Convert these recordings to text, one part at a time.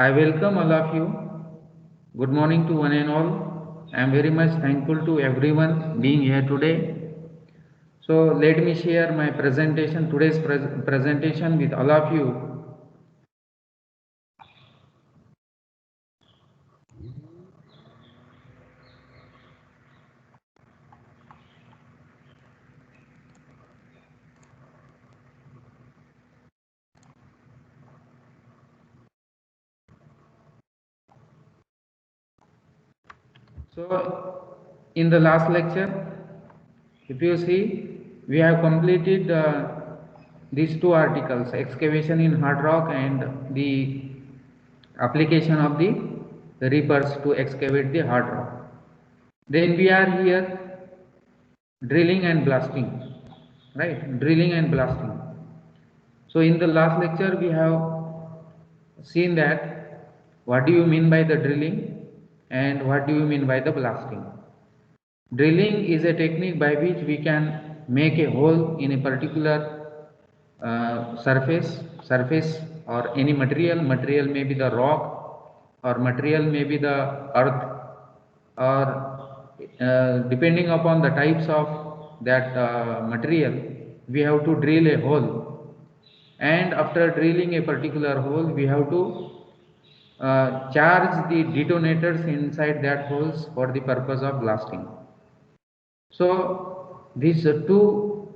I welcome all of you. Good morning to one and all. I am very much thankful to everyone being here today. So let me share my presentation, today's presentation with all of you. So in the last lecture, if you see, we have completed these two articles, excavation in hard rock and the application of the reapers to excavate the hard rock. Then we are here drilling and blasting, right? Drilling and blasting. So in the last lecture we have seen that what do you mean by the drilling and what do you mean by the blasting. Drilling is a technique by which we can make a hole in a particular surface or any material may be the rock or material may be the earth, or depending upon the types of that material, we have to drill a hole, and after drilling a particular hole we have to charge the detonators inside that holes for the purpose of blasting. So these two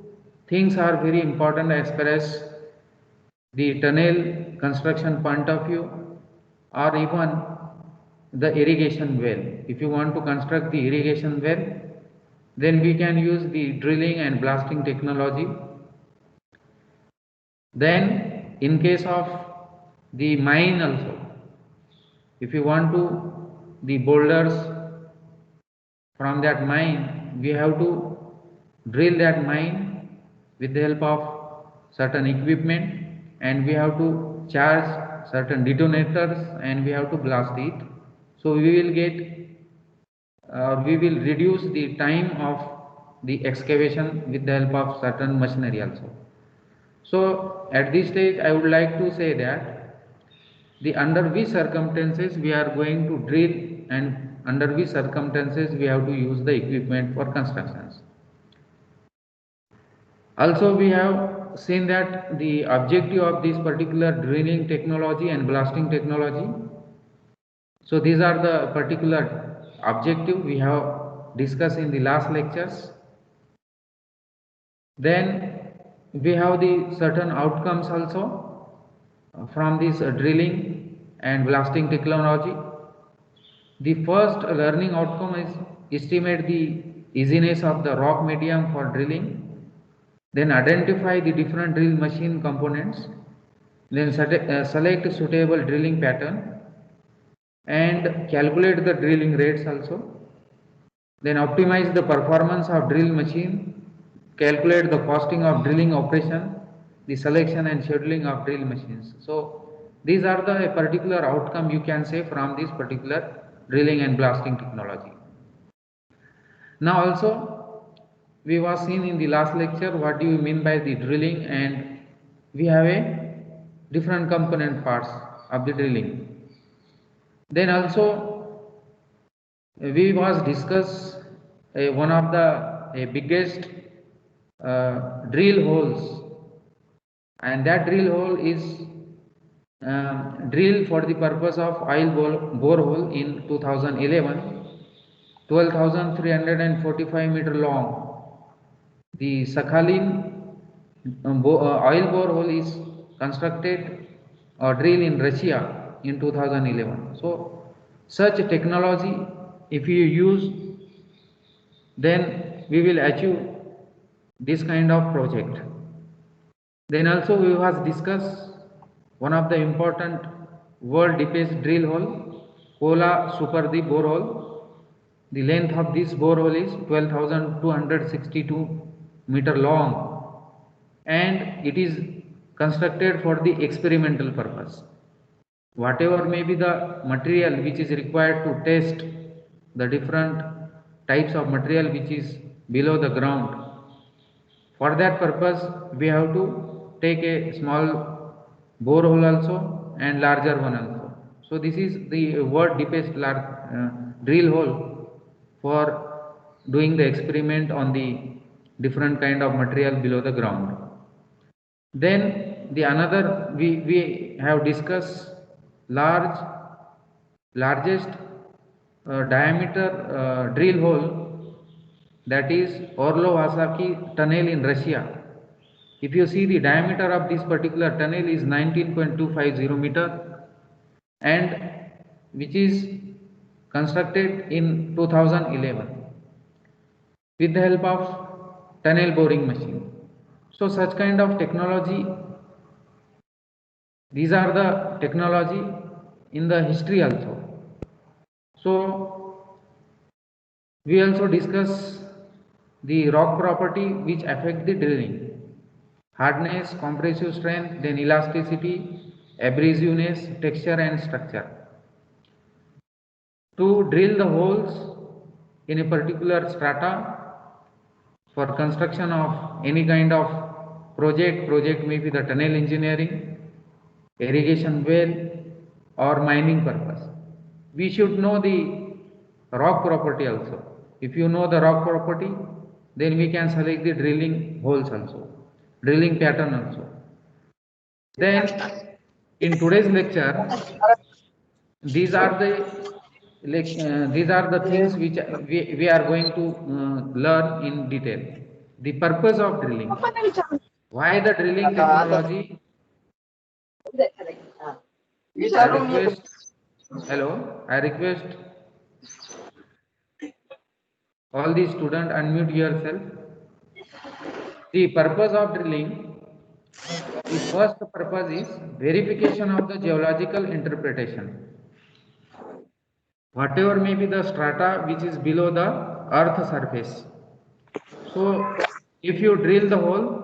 things are very important as far as the tunnel construction point of view, or even the irrigation well. If you want to construct the irrigation well, then we can use the drilling and blasting technology. Then in case of the mine also, if you want to the boulders from that mine, we have to drill that mine with the help of certain equipment, and we have to charge certain detonators and we have to blast it. So we will get we will reduce the time of the excavation with the help of certain machinery also. So at this stage I would like to say that the under which circumstances we are going to drill and under which circumstances we have to use the equipment for constructions. Also we have seen that the objective of this particular drilling technology and blasting technology. So these are the particular objective we have discussed in the last lectures. Then we have the certain outcomes also from this drilling and blasting technology. The first learning outcome is estimate the easiness of the rock medium for drilling, then identify the different drill machine components, then select suitable drilling pattern and calculate the drilling rates also, then optimize the performance of drill machine, calculate the costing of drilling operation, the selection and scheduling of drill machines. So these are the particular outcome you can say from this particular drilling and blasting technology. Now also we was seen in the last lecture what do you mean by the drilling, and we have a different component parts of the drilling. Then also we was discuss one of the biggest drill holes, and that drill hole is drilled for the purpose of oil borehole in 2011, 12,345 meter long. The Sakhalin oil borehole is constructed or drilled in Russia in 2011. So such technology if you use, then we will achieve this kind of project. Then also we have discussed one of the important world deepest drill hole, Kola Superdeep borehole. The length of this borehole is 12,262 meter long, and it is constructed for the experimental purpose. Whatever may be the material which is required to test the different types of material which is below the ground, for that purpose we have to take a small borehole also and larger one also. So this is the word deepest drill hole for doing the experiment on the different kind of material below the ground. Then the another we have discussed largest diameter drill hole, that is Orlovasaki tunnel in Russia. If you see, the diameter of this particular tunnel is 19.250 meter, and which is constructed in 2011 with the help of tunnel boring machine. So such kind of technology, these are the technology in the history also. So we also discuss the rock property which affect the drilling: hardness, compressive strength, then elasticity, abrasiveness, texture and structure. To drill the holes in a particular strata for construction of any kind of project may be the tunnel engineering, irrigation well or mining purpose, we should know the rock property also. If you know the rock property, then we can select the drilling holes also, drilling pattern also. Then in today's lecture, these are the things which we are going to learn in detail. The purpose of drilling, why the drilling technology. I request all the students unmute yourself. The purpose of drilling, the first purpose is verification of the geological interpretation. Whatever may be the strata which is below the earth surface. So if you drill the hole,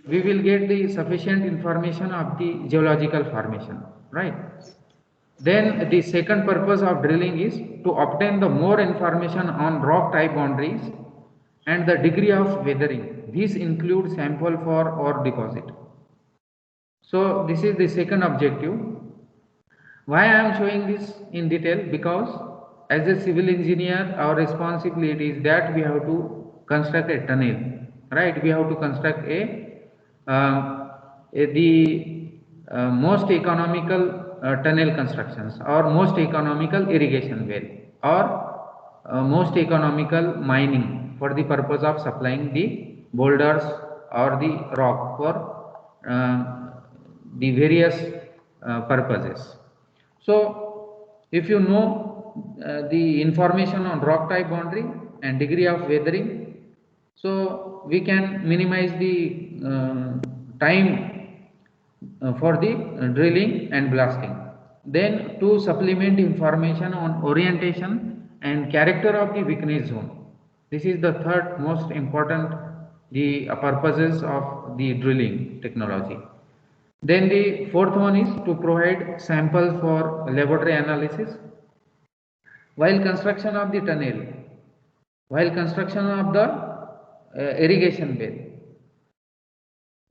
we will get the sufficient information of the geological formation, right? Then the second purpose of drilling is to obtain the more information on rock type boundaries and the degree of weathering. This includes sample for ore deposit. So this is the second objective. Why I am showing this in detail? Because as a civil engineer, our responsibility is that we have to construct a tunnel, right? We have to construct the most economical tunnel constructions, or most economical irrigation well, or most economical mining for the purpose of supplying the boulders or the rock for the various purposes. So if you know the information on rock type boundary and degree of weathering, so we can minimize the time for the drilling and blasting. Then to supplement information on orientation and character of the weakness zone. This is the third most important purposes of the drilling technology. Then the fourth one is to provide samples for laboratory analysis. While construction of the tunnel, while construction of the irrigation well,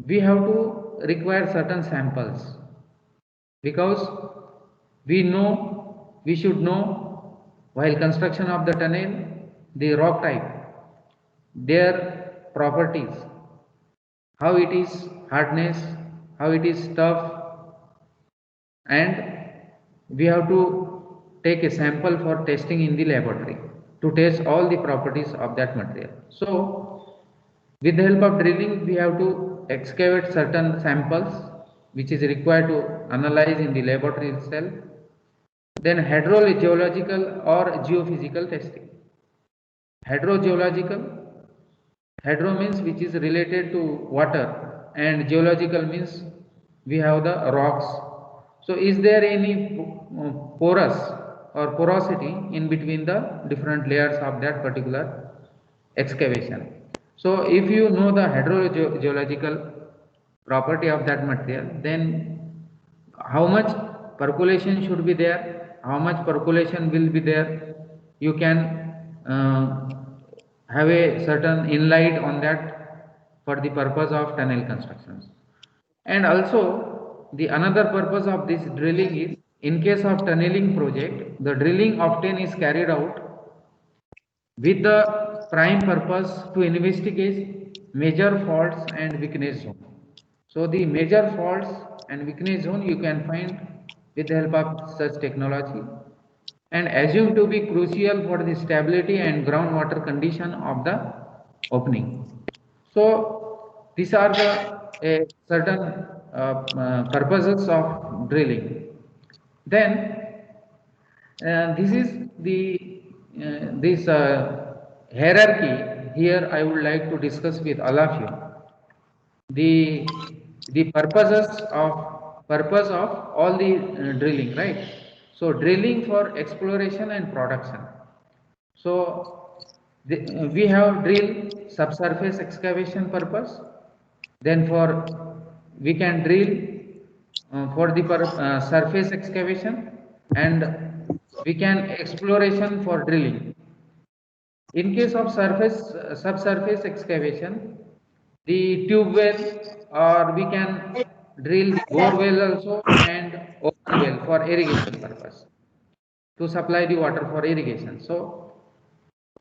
we have to require certain samples, because we should know while construction of the tunnel, the rock type, their properties, how it is hardness, how it is tough, and we have to take a sample for testing in the laboratory to test all the properties of that material. So with the help of drilling, we have to excavate certain samples which is required to analyze in the laboratory itself. Then hydrogeological or geophysical testing. Hydrogeological, hydro means which is related to water, and geological means we have the rocks. So is there any porous or porosity in between the different layers of that particular excavation? So if you know the hydrogeological property of that material, then how much percolation should be there, how much percolation will be there, you can have a certain inlight on that for the purpose of tunnel constructions. And also the another purpose of this drilling is In case of tunneling project, the drilling often is carried out with the prime purpose to investigate major faults and weakness zone. So the major faults and weakness zone you can find with the help of such technology and assumed to be crucial for the stability and groundwater condition of the opening. So these are the certain purposes of drilling. Then this is the this hierarchy here I would like to discuss with all of you. The purpose of all the drilling, right? So drilling for exploration and production. So we have drill subsurface excavation purpose. Then we can drill for the surface excavation, and we can exploration for drilling. In case of subsurface excavation, the tube well, or we can drill the bore well also and open well for irrigation purpose to supply the water for irrigation. So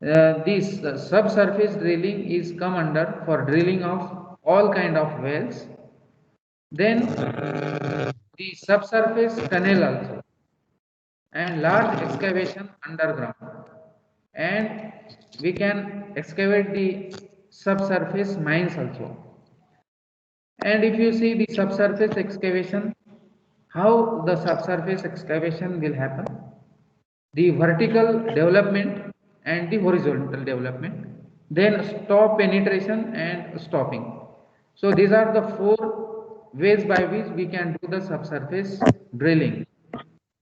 this subsurface drilling is come under for drilling of all kind of wells. Then the subsurface tunnel also and large excavation underground, and we can excavate the subsurface mines also. And if you see the subsurface excavation, how the subsurface excavation will happen, the vertical development and the horizontal development, then stop penetration and stopping. So these are the four ways by which we can do the subsurface drilling.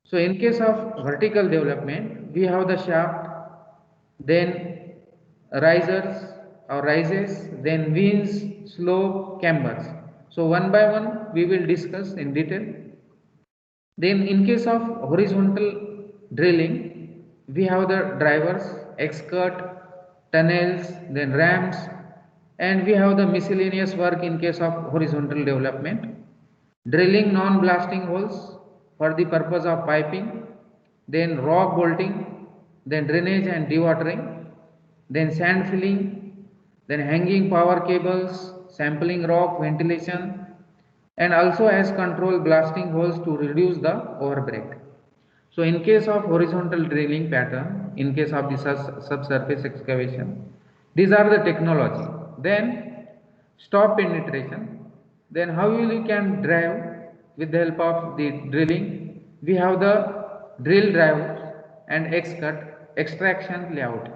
So in case of vertical development, we have the shaft, then risers or rises, then winds, slope, cambers. So one by one we will discuss in detail. Then in case of horizontal drilling, we have the drivers, excavate, tunnels, then ramps, and we have the miscellaneous work in case of horizontal development. Drilling non-blasting holes for the purpose of piping, then rock bolting, then drainage and dewatering, then sand filling, then hanging power cables, sampling rock, ventilation, and also as control blasting holes to reduce the overbreak. So in case of horizontal drilling pattern, in case of the subsurface excavation, these are the technology. Then stop penetration. Then how you can drive with the help of the drilling? We have the drill drive and extraction layout.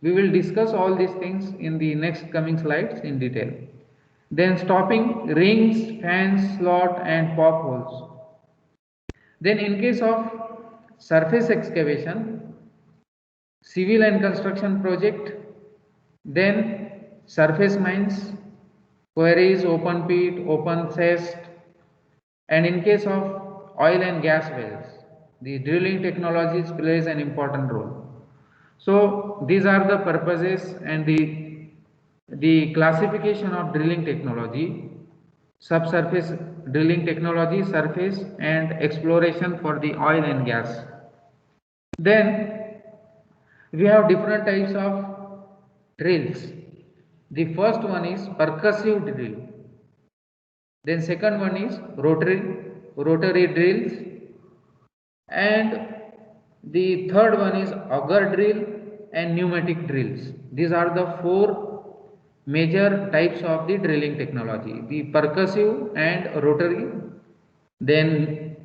We will discuss all these things in the next coming slides in detail. Then stopping rings, fans, slot and pop holes. Then in case of surface excavation, civil and construction project, then surface mines, quarries, open pit, open cest, and in case of oil and gas wells, the drilling technologies plays an important role. So these are the purposes and the classification of drilling technology: subsurface drilling technology, surface, and exploration for the oil and gas. Then we have different types of drills. The first one is percussive drill. Then second one is rotary drills, and the third one is auger drill and pneumatic drills. These are the four major types of the drilling technology: the percussive and rotary, then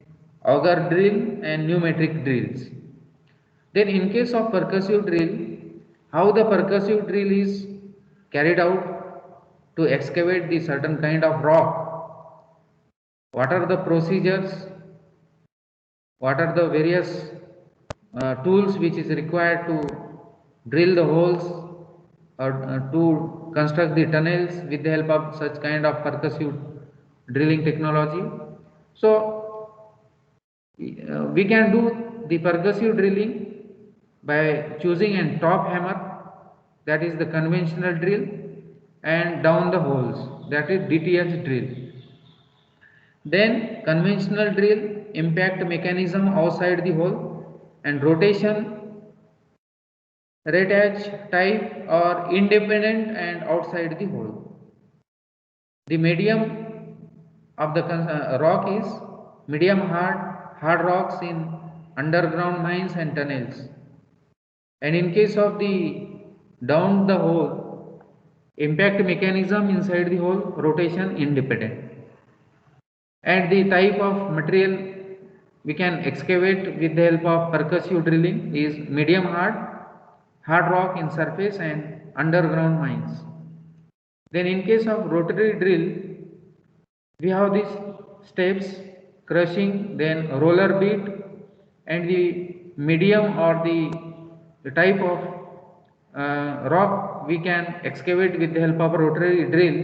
auger drill and pneumatic drills. Then in case of percussive drill, how the percussive drill is carried out to excavate the certain kind of rock, what are the procedures, what are the various tools which is required to drill the holes or to construct the tunnels with the help of such kind of percussive drilling technology. So we can do the percussive drilling by choosing a top hammer, that is the conventional drill, and down the holes, that is DTH drill. Then conventional drill impact mechanism outside the hole, and rotation, retach type or independent and outside the hole. The medium of the rock is medium hard rocks in underground mines and tunnels. And in case of the down the hole, impact mechanism inside the hole, rotation independent. And the type of material we can excavate with the help of percussive drilling is medium hard rock in surface and underground mines. Then in case of rotary drill, we have these steps: crushing, then roller beat, and the medium or the type of rock we can excavate with the help of rotary drill,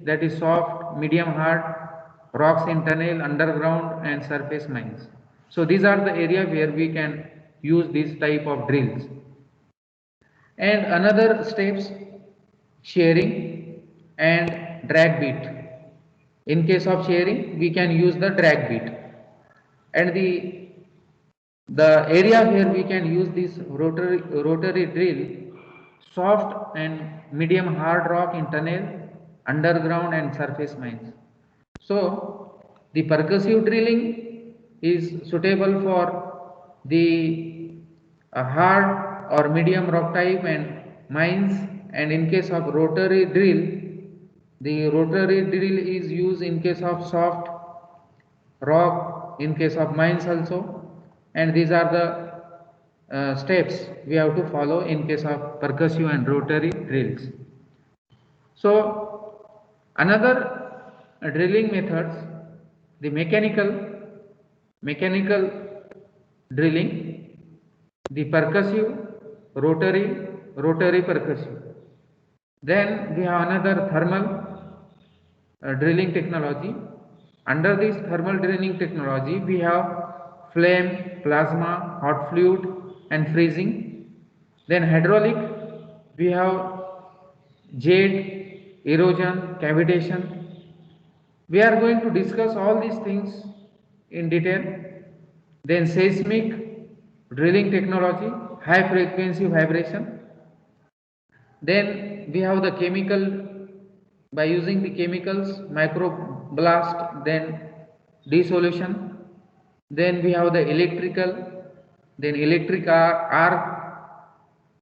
that is soft, medium hard rocks in tunnel, underground and surface mines. So these are the area where we can use this type of drills. And another steps, shearing and drag beat. In case of shearing, we can use the drag beat. And the area where we can use this rotary drill, soft and medium hard rock in tunnel, underground and surface mines. So the percussive drilling is suitable for the hard or medium rock type and mines, and in case of rotary drill, the rotary drill is used in case of soft rock, in case of mines also, and these are the steps we have to follow in case of percussive and rotary drills. So another drilling methods, the mechanical drilling, the percussive, rotary percussive. Then we have another thermal drilling technology. Under this thermal drilling technology, we have flame, plasma, hot fluid and freezing. Then hydraulic, we have jet, erosion, cavitation. We are going to discuss all these things in detail. Then seismic drilling technology, high frequency vibration. Then we have the chemical, by using the chemicals, microblast, then dissolution. Then we have the electrical, then electric arc,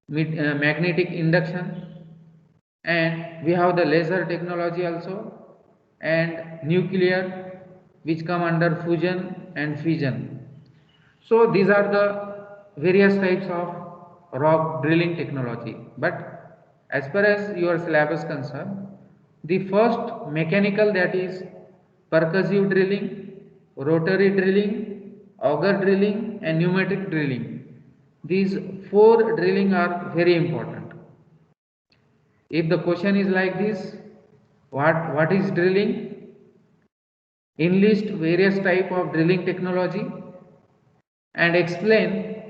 magnetic induction, and we have the laser technology also, and nuclear, which come under fusion and fission. So these are the various types of rock drilling technology. But as far as your syllabus concerned, the first mechanical, that is percussive drilling, rotary drilling, auger drilling and pneumatic drilling. These four drilling are very important. If the question is like this, what is drilling? Enlist various type of drilling technology and explain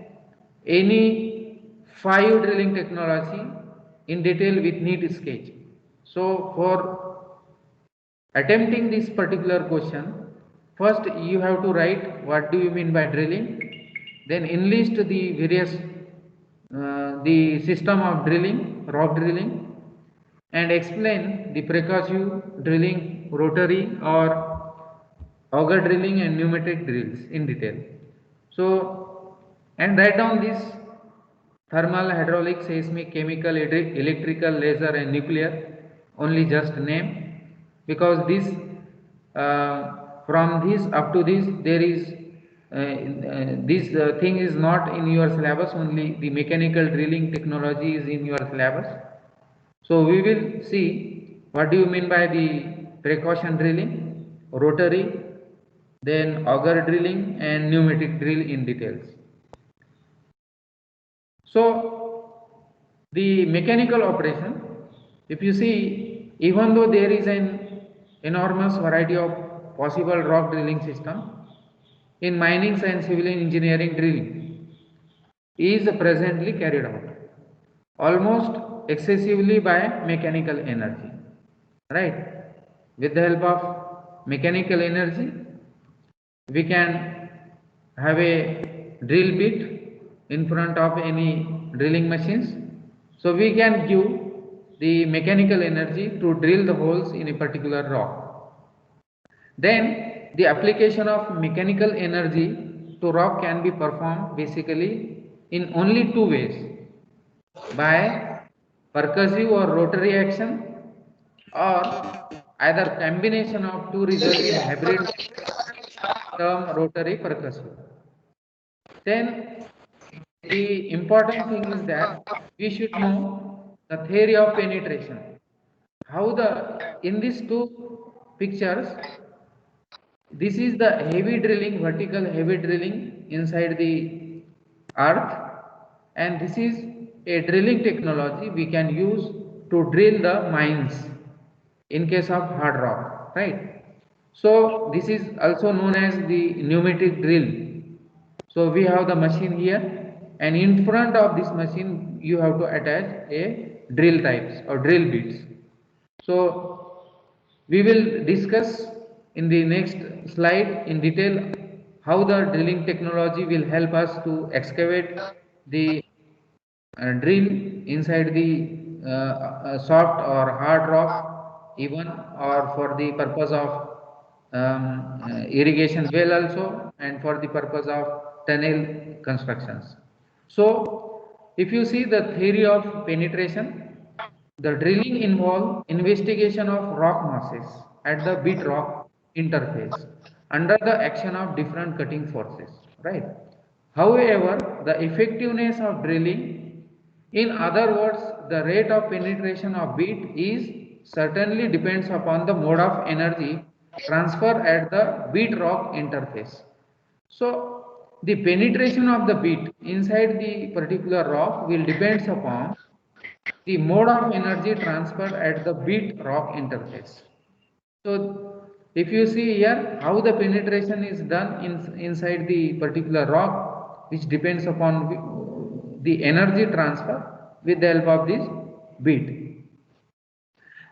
any 5 drilling technology in detail with neat sketch. So for attempting this particular question, first you have to write what do you mean by drilling, then enlist the various the system of drilling, rock drilling, and explain the percussive drilling, rotary or auger drilling and pneumatic drills in detail. So, and write down this thermal, hydraulic, seismic, chemical, electrical, laser and nuclear, only just name, because this from this up to this there is this thing is not in your syllabus, only the mechanical drilling technology is in your syllabus. So we will see what do you mean by the precaution drilling, rotary, then auger drilling and pneumatic drill in details. So the mechanical operation, if you see, even though there is an enormous variety of possible rock drilling system, in mining and civil engineering, drilling is presently carried out almost excessively by mechanical energy, right? With the help of mechanical energy, we can have a drill bit in front of any drilling machines. So we can give the mechanical energy to drill the holes in a particular rock. Then the application of mechanical energy to rock can be performed basically in only two ways: by percussive or rotary action, or either combination of two result in hybrid term rotary percussive. Then the important thing is that we should know the theory of penetration. How the in these two pictures, this is the heavy drilling, vertical heavy drilling inside the earth, and this is a drilling technology we can use to drill the mines in case of hard rock, right? So this is also known as the pneumatic drill. So we have the machine here, and in front of this machine you have to attach a drill types or drill bits. So we will discuss in the next slide in detail how the drilling technology will help us to excavate the drill inside the soft or hard rock even, or for the purpose of irrigation well also, and for the purpose of tunnel constructions. So if you see the theory of penetration, the drilling involves investigation of rock masses at the bit rock interface under the action of different cutting forces, right? However, the effectiveness of drilling, in other words, the rate of penetration of bit, is certainly depends upon the mode of energy transfer at the bit rock interface. So the penetration of the bit inside the particular rock will depends upon the mode of energy transfer at the bit rock interface. So if you see here how the penetration is done inside the particular rock, which depends upon the energy transfer with the help of this bit.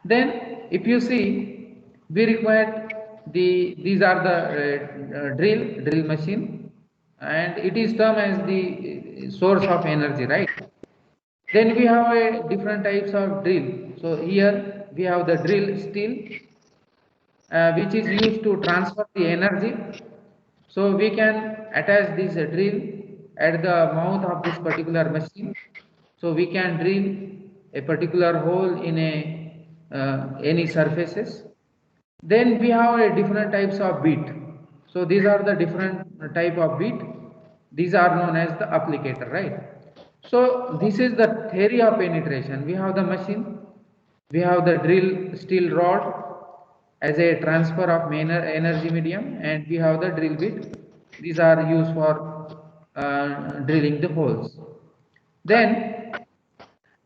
Then if you see, we require these are the drill machine, and it is termed as the source of energy, right? Then we have a different types of drill. So here we have the drill steel, which is used to transfer the energy. So we can attach this drill at the mouth of this particular machine. So we can drill a particular hole in a any surfaces. Then we have a different types of bit. So these are the different type of bit. These are known as the applicator, right? So this is the theory of penetration. We have the machine, we have the drill steel rod as a transfer of energy medium, and we have the drill bit. These are used for drilling the holes. Then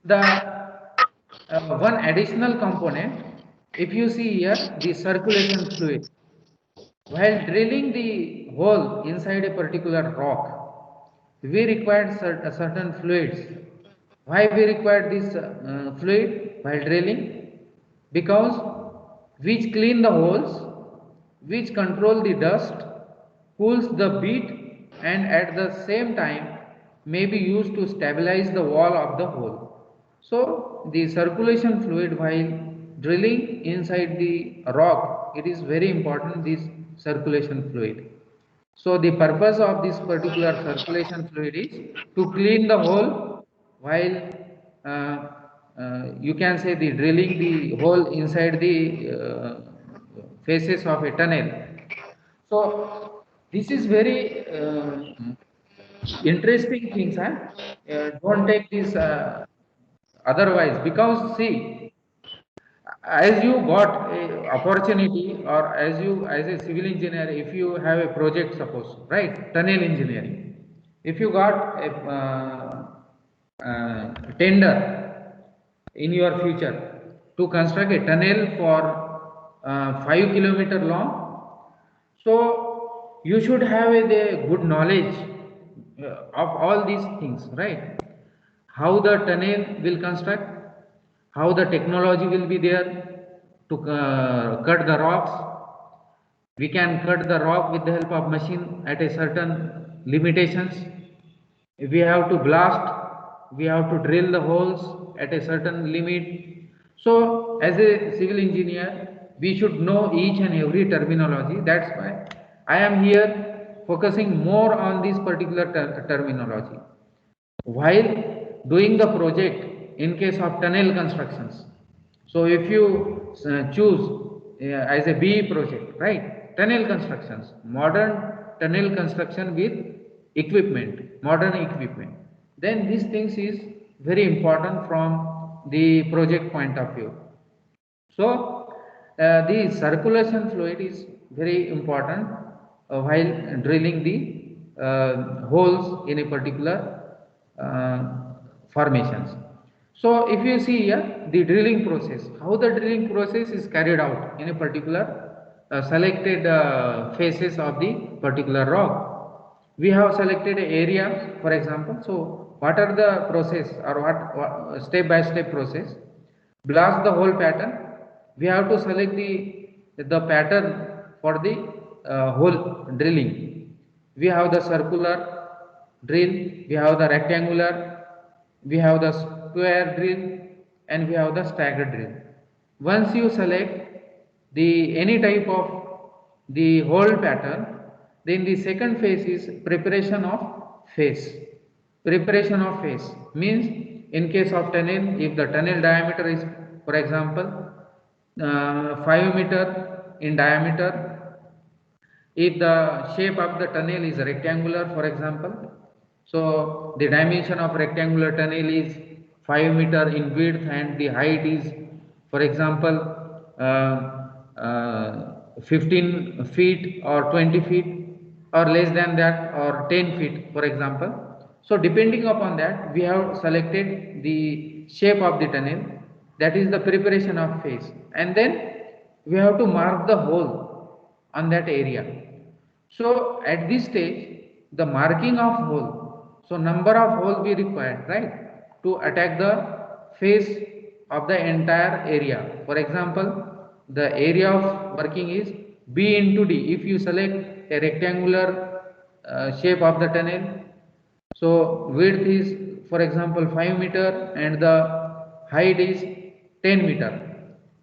the one additional component, if you see here, the circulation fluid. While drilling the hole inside a particular rock, we required certain fluids. Why we required this fluid while drilling? Because which clean the holes, which control the dust, cools the bead, and at the same time may be used to stabilize the wall of the hole. So the circulation fluid while drilling inside the rock, it is very important, this circulation fluid. So the purpose of this particular circulation fluid is to clean the hole while you can say the drilling the hole inside the faces of a tunnel. So this is very interesting things, huh? Don't take this otherwise, because see, as you got a opportunity, or as you as a civil engineer, if you have a project, suppose, right, tunnel engineering, if you got a tender in your future to construct a tunnel for 5 kilometer long, so you should have a good knowledge of all these things, right? How the tunnel will construct, how the technology will be there to cut the rocks. We can cut the rock with the help of machine at a certain limitations. We have to blast, we have to drill the holes at a certain limit. So as a civil engineer, we should know each and every terminology. That's why I am here focusing more on this particular terminology. While doing the project in case of tunnel constructions, so if you choose as a BE project, right, tunnel constructions, modern tunnel construction with equipment, modern equipment, then these things is very important from the project point of view. So the circulation fluid is very important while drilling the holes in a particular formations. So if you see here the drilling process, how the drilling process is carried out in a particular selected faces of the particular rock. We have selected a area, for example. So what are the process or what step by step process? Blast the whole pattern. We have to select the pattern for the hole drilling. We have the circular drill, we have the rectangular, we have the square drill, and we have the staggered drill. Once you select the any type of the hole pattern, then the second phase is preparation of face. Preparation of face means in case of tunnel, if the tunnel diameter is, for example, 5 meter in diameter, if the shape of the tunnel is rectangular, for example, so the dimension of rectangular tunnel is 5 meter in width and the height is, for example, 15 feet or 20 feet or less than that or 10 feet, for example. So depending upon that, we have selected the shape of the tunnel, that is the preparation of face, and then we have to mark the hole on that area. So at this stage, the marking of hole, so number of hole we required, right, to attack the face of the entire area. For example, the area of working is B into D. If you select a rectangular shape of the tunnel, so width is, for example, 5 meter and the height is 10 meter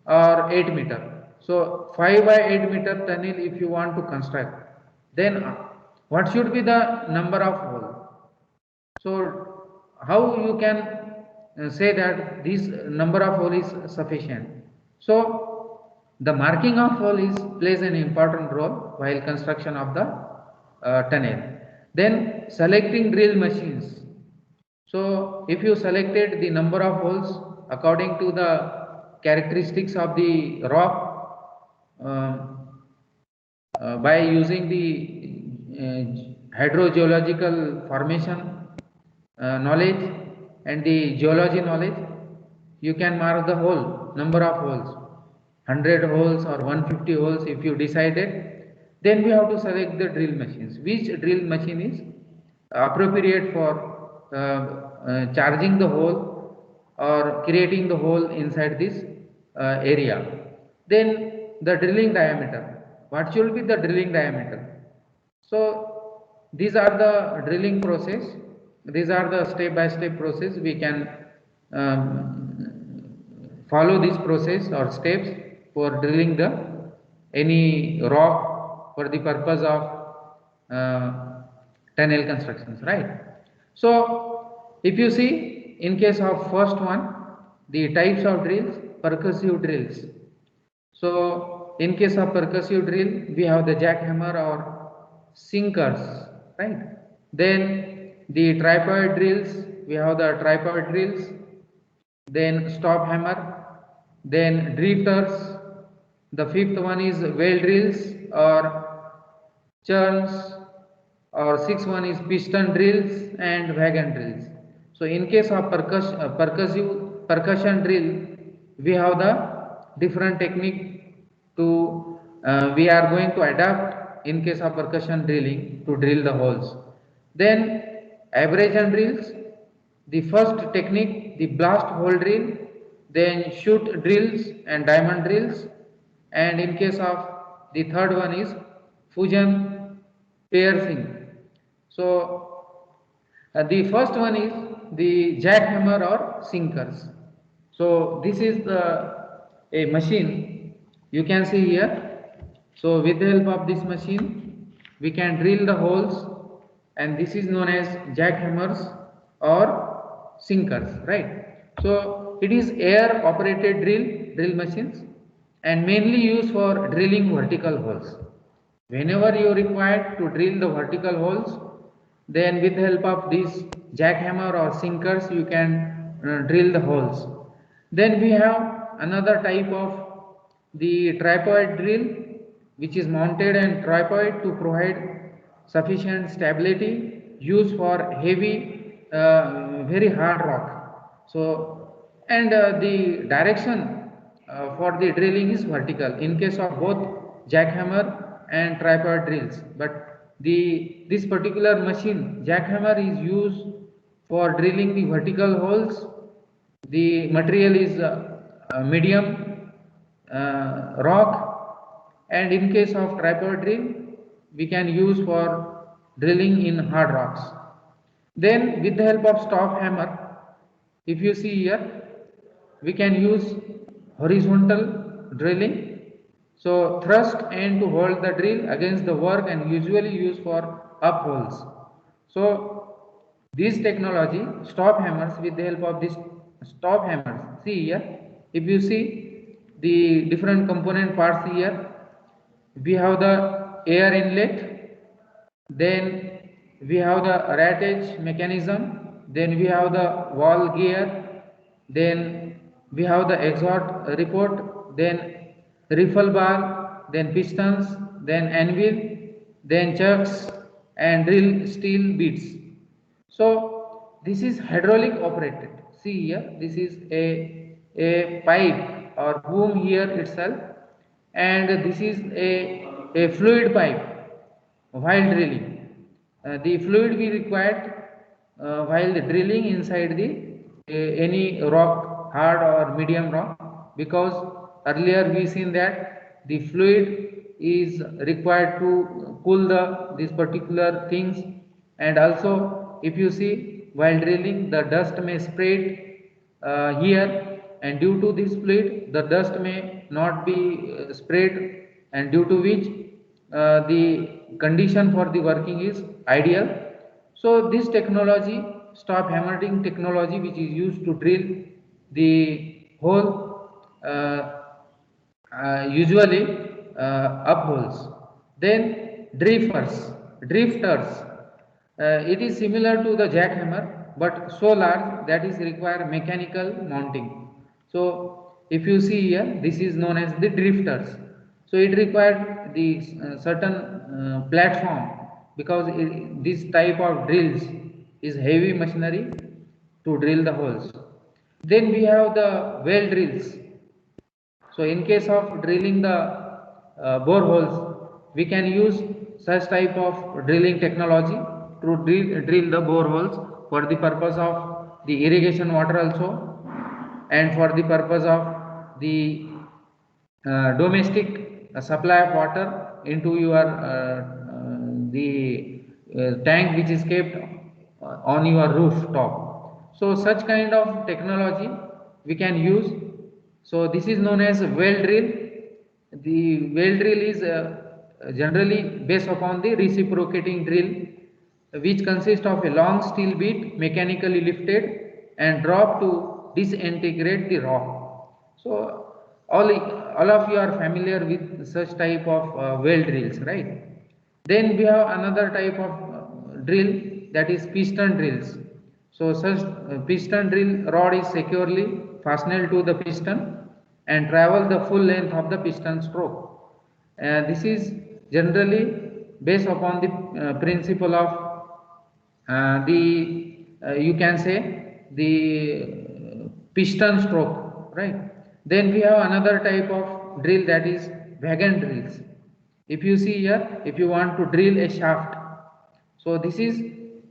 or 8 meter. So 5 by 8 meter tunnel if you want to construct, then what should be the number of hole? So how you can say that this number of hole is sufficient? So the marking of hole is plays an important role while construction of the tunnel. Then selecting drill machines. So if you selected the number of holes according to the characteristics of the rock by using the hydrogeological formation knowledge and the geology knowledge, you can mark the hole, number of holes, 100 holes or 150 holes if you decided. Then we have to select the drill machines. Which drill machine is appropriate for charging the hole or creating the hole inside this area. Then the drilling diameter. What should be the drilling diameter? So these are the drilling process. These are the step by step process. We can follow this process or steps for drilling the any rock for the purpose of tunnel constructions, right? So if you see in case of first one, the types of drills, percussive drills. So in case of percussive drill, we have the jackhammer or sinkers, right? Then the tripod drills, we have the tripod drills, then stop hammer, then drifters. The fifth one is well drills or churns, or sixth one is piston drills and wagon drills. So in case of percussion drill, we have the different technique to we are going to adapt in case of percussion drilling to drill the holes. Then abrasion drills, the first technique, the blast hole drill, then shoot drills and diamond drills, and in case of the third one is fusion piercing. So the first one is the jackhammer or sinkers. So this is a machine you can see here. So with the help of this machine we can drill the holes, and this is known as jackhammers or sinkers, right? So it is air operated drill machines and mainly used for drilling vertical holes. Whenever you require to drill the vertical holes, then with the help of this jackhammer or sinkers you can drill the holes. Then we have another type of the tripod drill, which is mounted on tripod to provide sufficient stability, used for heavy very hard rock. So and the direction for the drilling is vertical in case of both jackhammer and tripod drills, but this particular machine jackhammer is used for drilling the vertical holes. The material is medium rock, and in case of tripod drill we can use for drilling in hard rocks. Then with the help of stop hammer, if you see here, we can use horizontal drilling. So thrust and to hold the drill against the work and usually used for up holes. So this technology stop hammers, with the help of this stop hammers, see here, if you see the different component parts here, we have the air inlet, then we have the ratage mechanism, then we have the wall gear, then we have the exhaust report, then riffle bar, then pistons, then anvil, then chucks and drill steel bits. So this is hydraulic operated. See here, this is a pipe or boom here itself, and this is a fluid pipe while drilling. The fluid we required while the drilling inside the any rock, hard or medium rock, because earlier we seen that the fluid is required to cool these particular things, and also if you see while drilling the dust may spread here, and due to this fluid the dust may not be spread, and due to which the condition for the working is ideal. So this technology, stop hammering technology, which is used to drill the hole usually up holes. Then drifters, it is similar to the jackhammer but so large that is require mechanical mounting. So if you see here, this is known as the drifters. So it required the certain platform, because this type of drills is heavy machinery to drill the holes. Then we have the well drills. So in case of drilling the boreholes, we can use such type of drilling technology to drill the boreholes for the purpose of the irrigation water also, and for the purpose of the domestic supply of water into your the tank which is kept on your rooftop. So such kind of technology we can use. So this is known as well drill. The well drill is generally based upon the reciprocating drill, which consists of a long steel bead mechanically lifted and dropped to disintegrate the rock. So all of you are familiar with such type of well drills, right? Then we have another type of drill, that is piston drills. So such piston drill rod is securely fastened to the piston and travel the full length of the piston stroke. This is generally based upon the principle of the you can say the piston stroke, right? Then we have another type of drill, that is wagon drills. If you see here, if you want to drill a shaft, so this is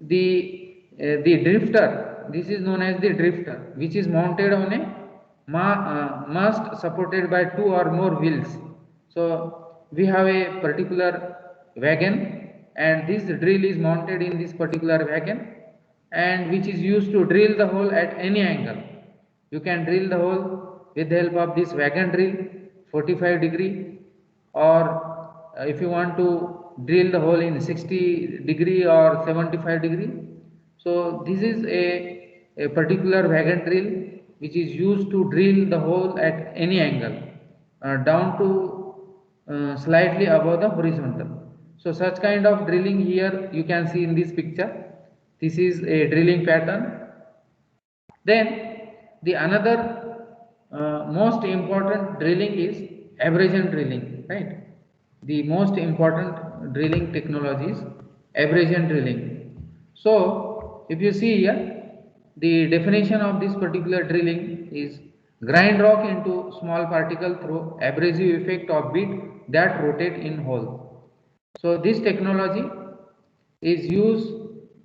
the drifter. This is known as the drifter, which is mounted on a mast supported by two or more wheels. So we have a particular wagon, and this drill is mounted in this particular wagon, and which is used to drill the hole at any angle. You can drill the hole with the help of this wagon drill 45-degree, or if you want to drill the hole in 60-degree or 75-degree. So this is a particular wagon drill which is used to drill the hole at any angle, down to slightly above the horizontal. So such kind of drilling here you can see in this picture. This is a drilling pattern. Then the another most important drilling is abrasion drilling, right? The most important drilling technology is abrasion drilling. So if you see here, the definition of this particular drilling is grind rock into small particle through abrasive effect of bit that rotate in hole. So this technology is used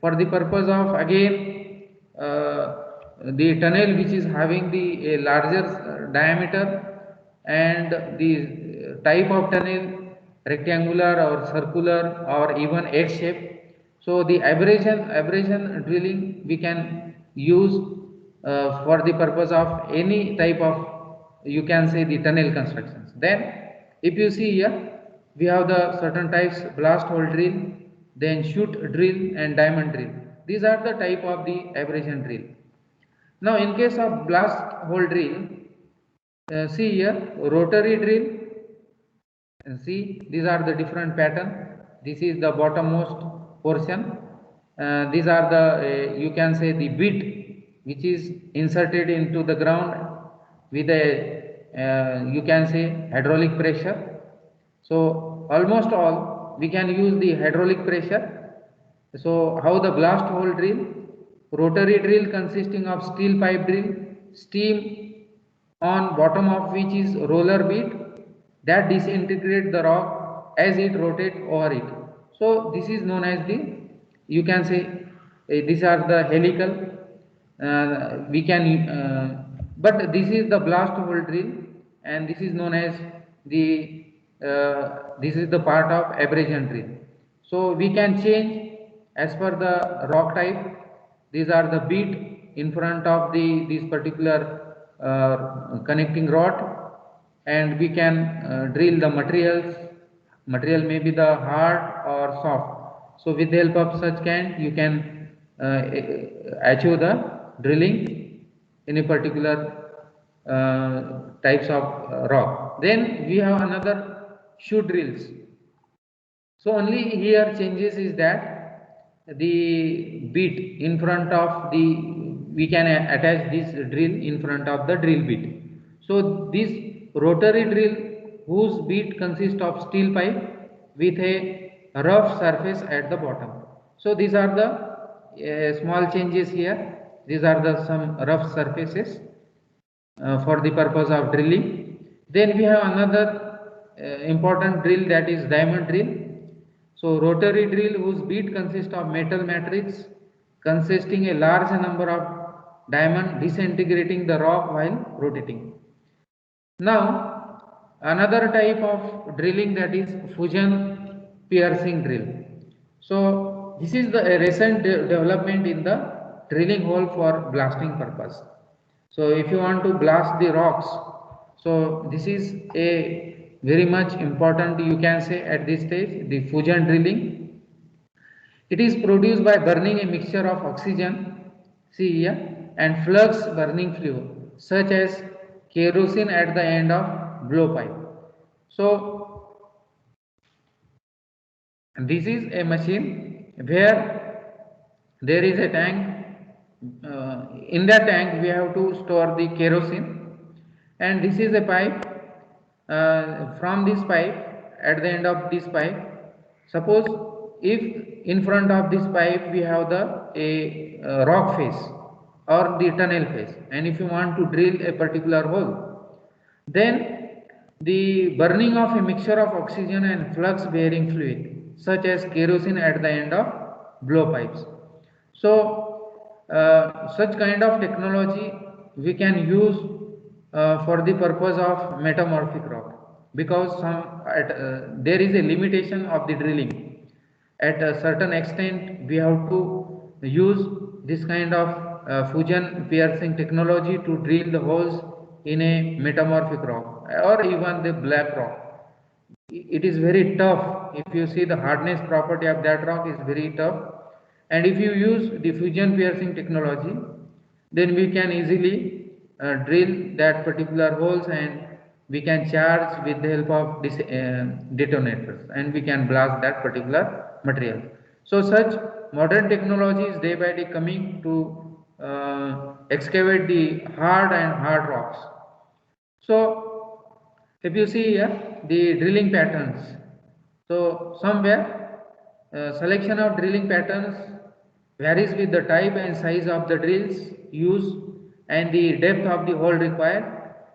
for the purpose of, again, the tunnel which is having the larger diameter, and the type of tunnel rectangular or circular or even X shape. So the abrasion drilling we can use for the purpose of any type of, you can say, the tunnel constructions. Then if you see here, we have the certain types: blast hole drill, then shoot drill, and diamond drill. These are the type of the abrasion drill. Now in case of blast hole drill, see here, rotary drill, and see these are the different pattern. This is the bottommost portion. These are the you can say the bit which is inserted into the ground with a you can say hydraulic pressure. So almost all we can use the hydraulic pressure. So how the blast hole drill? Rotary drill consisting of steel pipe drill, steam on bottom of which is roller bead that disintegrate the rock as it rotate over it. So this is known as the, you can say, these are the helical. We can but this is the blast hole drill, and this is known as the this is the part of abrasion drill. So we can change as per the rock type. These are the bead in front of the this particular connecting rod, and we can drill the materials. Material may be the hard or soft. So with the help of such kind you can achieve the drilling in a particular types of rock. Then we have another shoot drills. So only here changes is that the bit in front of the, we can attach this drill in front of the drill bit. So this rotary drill whose bit consists of steel pipe with a rough surface at the bottom. So these are the small changes here. These are the some rough surfaces for the purpose of drilling. Then we have another important drill, that is diamond drill. So rotary drill whose bead consists of metal matrix consisting a large number of diamond disintegrating the rock while rotating. Now another type of drilling, that is fusion piercing drill. So this is the recent development in the drilling hole for blasting purpose. So if you want to blast the rocks, so this is a very much important, you can say, at this stage, the fusion drilling. It is produced by burning a mixture of oxygen, see here, and flux burning fluid such as kerosene at the end of blowpipe. So this is a machine where there is a tank. In that tank we have to store the kerosene, and this is a pipe. From this pipe, at the end of this pipe, suppose if in front of this pipe we have a rock face or the tunnel face, and if you want to drill a particular hole, then the burning of a mixture of oxygen and flux bearing fluid such as kerosene at the end of blowpipes. So such kind of technology we can use for the purpose of metamorphic rock, because there is a limitation of the drilling. At a certain extent, we have to use this kind of fusion piercing technology to drill the holes in a metamorphic rock or even the black rock. It is very tough. If you see, the hardness property of that rock is very tough, and if you use the fusion piercing technology, then we can easily drill that particular holes, and we can charge with the help of this detonators, and we can blast that particular material. So such modern technology is day by day coming to excavate the hard rocks. So if you see here the drilling patterns, so somewhere selection of drilling patterns varies with the type and size of the drills used and the depth of the hole required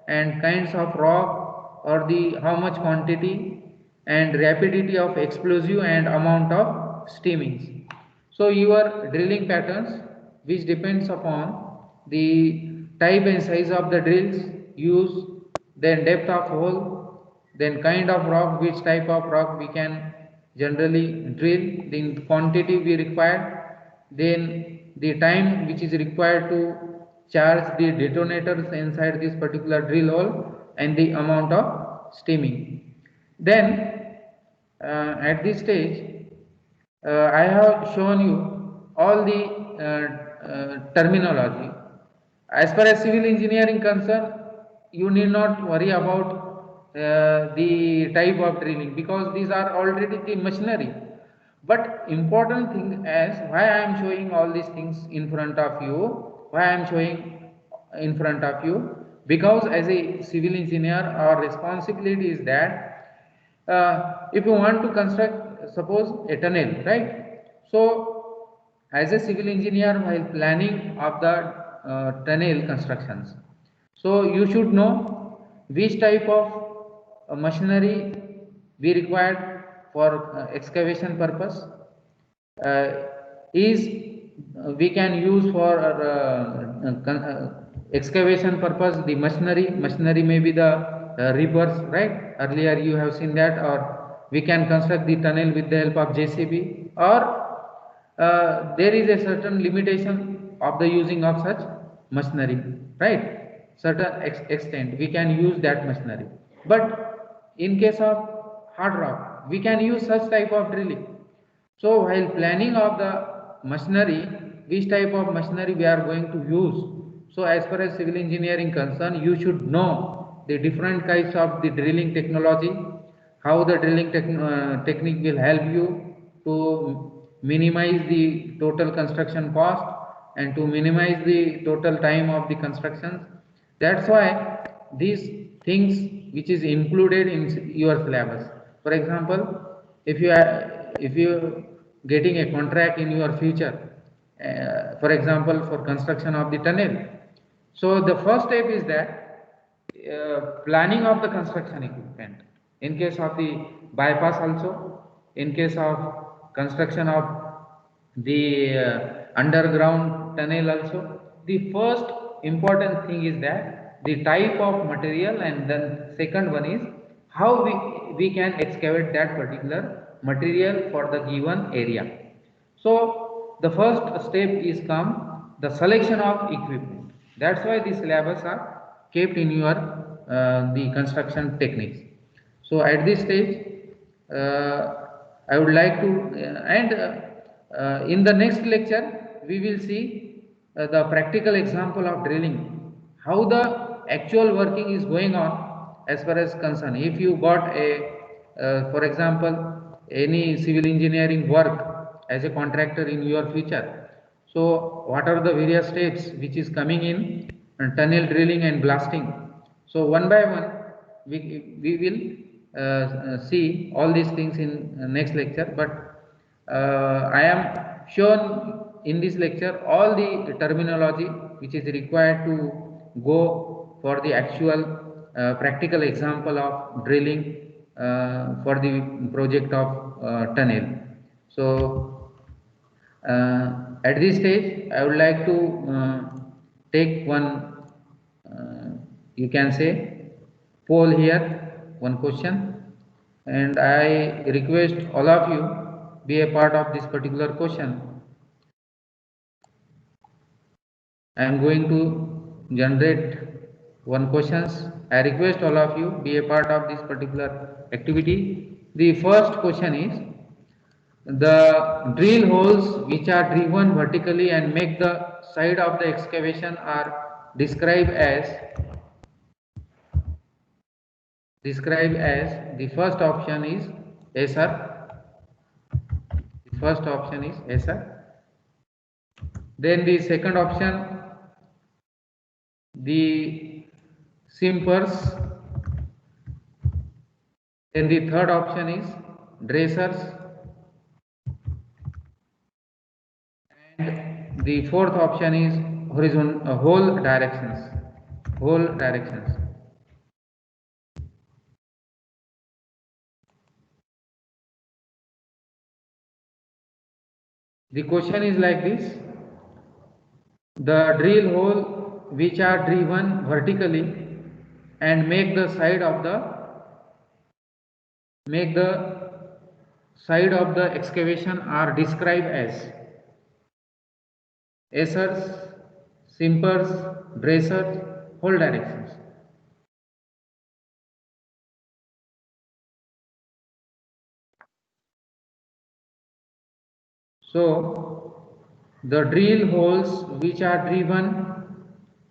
and kinds of rock or the how much quantity and rapidity of explosive and amount of steamings. So your drilling patterns, which depends upon the type and size of the drills used, then depth of hole, then kind of rock, which type of rock we can generally drill, the quantity we require, then the time which is required to charge the detonators inside this particular drill hole, and the amount of steaming. Then at this stage, I have shown you all the terminology. As far as civil engineering concerned, you need not worry about the type of drilling, because these are already the machinery. But important thing is why I am showing all these things in front of you, why I am showing in front of you, because as a civil engineer our responsibility is that if you want to construct suppose a tunnel, right? So as a civil engineer, while planning of the tunnel constructions, so you should know which type of machinery we required for excavation purpose, uh, is we can use for excavation purpose the machinery may be the reapers, right? Earlier you have seen that. Or we can construct the tunnel with the help of JCB, or there is a certain limitation of the using of such machinery, right? Certain extent we can use that machinery, but in case of hard rock we can use such type of drilling. So while planning of the machinery, which type of machinery we are going to use, so as far as civil engineering concerned, you should know the different kinds of the drilling technology, how the drilling technique will help you to minimize the total construction cost and to minimize the total time of the constructions. That's why these things which is included in your syllabus. For example, if you getting a contract in your future, for example for construction of the tunnel, so the first step is that planning of the construction equipment. In case of the bypass also, in case of construction of the underground tunnel also, the first important thing is that the type of material, and then second one is how we can excavate that particular material for the given area. So the first step is come the selection of equipment. That's why the syllabus are kept in your the construction techniques. So at this stage, I would like to and in the next lecture we will see the practical example of drilling, how the actual working is going on as far as concern. If you got a for example any civil engineering work as a contractor in your future, so what are the various steps which is coming in tunnel drilling and blasting. So one by one we will see all these things in next lecture, but I am shown in this lecture all the terminology which is required to go for the actual practical example of drilling for the project of tunnel. So at this stage I would like to take one you can say poll here, one question, and I request all of you be a part of this particular question. I am going to generate one questions. I request all of you be a part of this particular activity. The first question is, the drill holes which are driven vertically and make the side of the excavation are described as the first option is A, sir. The first option is A, sir. Then the second option, the simpers. Then the third option is dressers. And the fourth option is horizontal whole directions. Whole directions. The question is like this: the drill hole which are driven vertically and make the side of the excavation are described as acers, simpers, dressers, whole directions. So the drill holes which are driven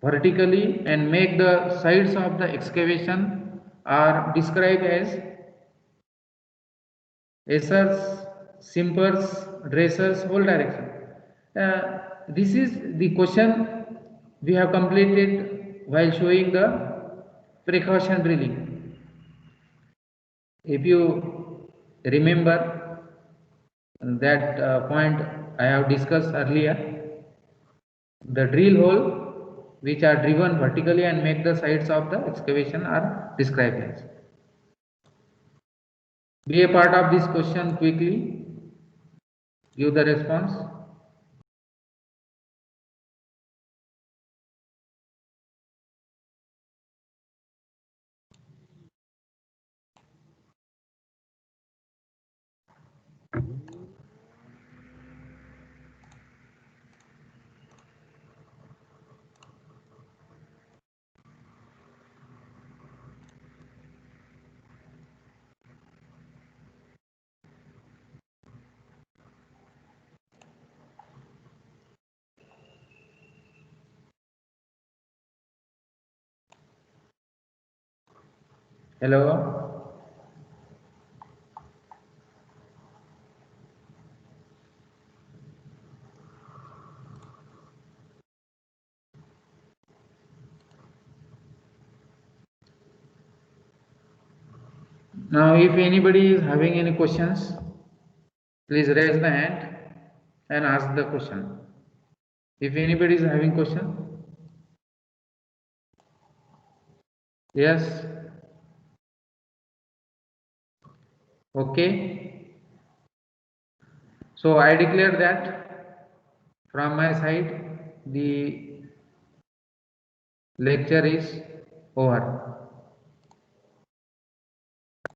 vertically and make the sides of the excavation are described as acers, simpers, dressers, whole direction. This is the question we have completed while showing the precaution drilling. If you remember that point I have discussed earlier, the drill hole which are driven vertically and make the sides of the excavation are described as. Be a part of this question quickly. Give the response. Hello. Now, if anybody is having any questions, please raise the hand and ask the question. If anybody is having question, yes, okay. So I declare that from my side the lecture is over.